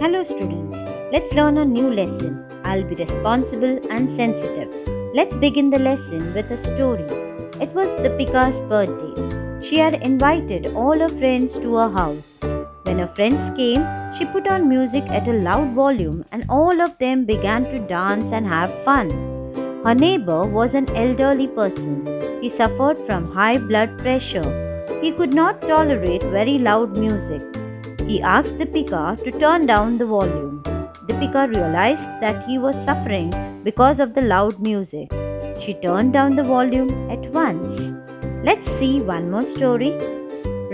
Hello students, let's learn a new lesson. I'll be responsible and sensitive. Let's begin the lesson with a story. It was Deepika's birthday. She had invited all her friends to her house. When her friends came, she put on music at a loud volume and all of them began to dance and have fun. Her neighbor was an elderly person. He suffered from high blood pressure. He could not tolerate very loud music. He asked Deepika to turn down the volume. Deepika realized that he was suffering because of the loud music. She turned down the volume at once. Let's see one more story.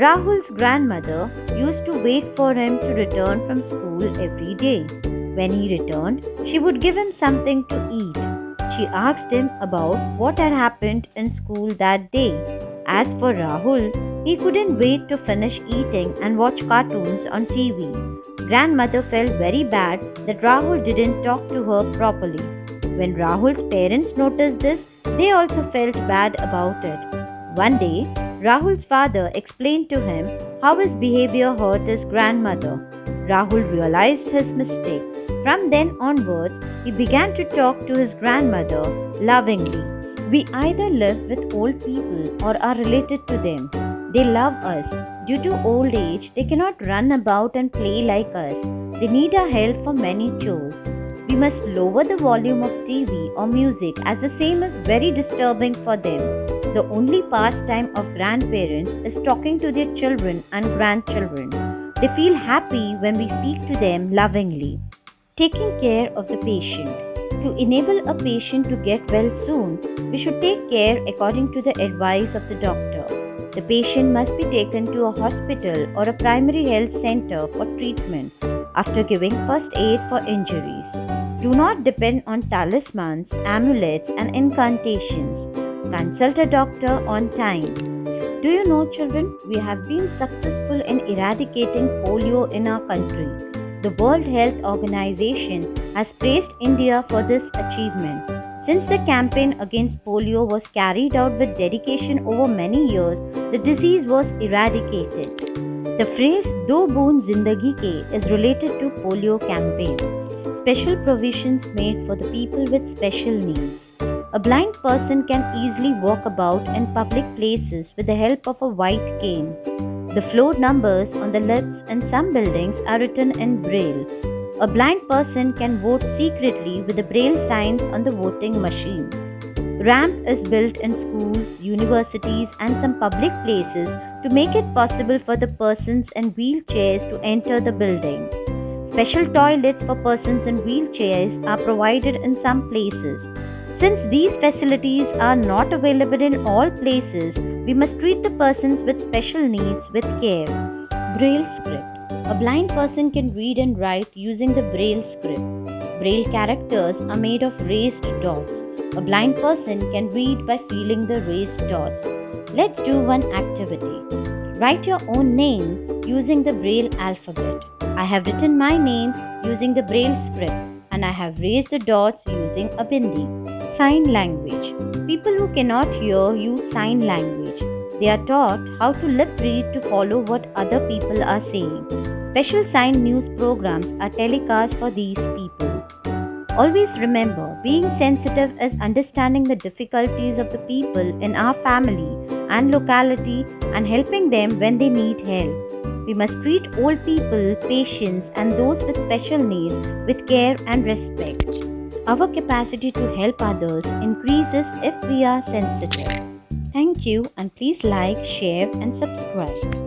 Rahul's grandmother used to wait for him to return from school every day. When he returned, she would give him something to eat. She asked him about what had happened in school that day. As for Rahul, he couldn't wait to finish eating and watch cartoons on TV. Grandmother felt very bad that Rahul didn't talk to her properly. When Rahul's parents noticed this, they also felt bad about it. One day, Rahul's father explained to him how his behavior hurt his grandmother. Rahul realized his mistake. From then onwards, he began to talk to his grandmother lovingly. We either live with old people or are related to them. They love us. Due to old age, they cannot run about and play like us. They need our help for many chores. We must lower the volume of TV or music as the same is very disturbing for them. The only pastime of grandparents is talking to their children and grandchildren. They feel happy when we speak to them lovingly. Taking care of the patient. To enable a patient to get well soon, we should take care according to the advice of the doctor. The patient must be taken to a hospital or a primary health center for treatment after giving first aid for injuries. Do not depend on talismans, amulets, and incantations. Consult a doctor on time. Do you know, children, we have been successful in eradicating polio in our country. The World Health Organization has praised India for this achievement. Since the campaign against polio was carried out with dedication over many years, the disease was eradicated. The phrase "Do Boon Zindagi Ke" is related to polio campaign. Special provisions made for the people with special needs. A blind person can easily walk about in public places with the help of a white cane. The floor numbers on the lifts in some buildings are written in braille. A blind person can vote secretly with the braille signs on the voting machine. Ramp is built in schools, universities, and some public places to make it possible for the persons in wheelchairs to enter the building. Special toilets for persons in wheelchairs are provided in some places. Since these facilities are not available in all places, we must treat the persons with special needs with care. Braille script. A blind person can read and write using the Braille script. Braille characters are made of raised dots. A blind person can read by feeling the raised dots. Let's do one activity. Write your own name using the Braille alphabet. I have written my name using the Braille script and I have raised the dots using a bindi. Sign language. People who cannot hear use sign language. They are taught how to lip read to follow what other people are saying. Special sign news programs are telecast for these people. Always remember, being sensitive is understanding the difficulties of the people in our family and locality and helping them when they need help. We must treat old people, patients, and those with special needs with care and respect. Our capacity to help others increases if we are sensitive. Thank you and please like, share and subscribe.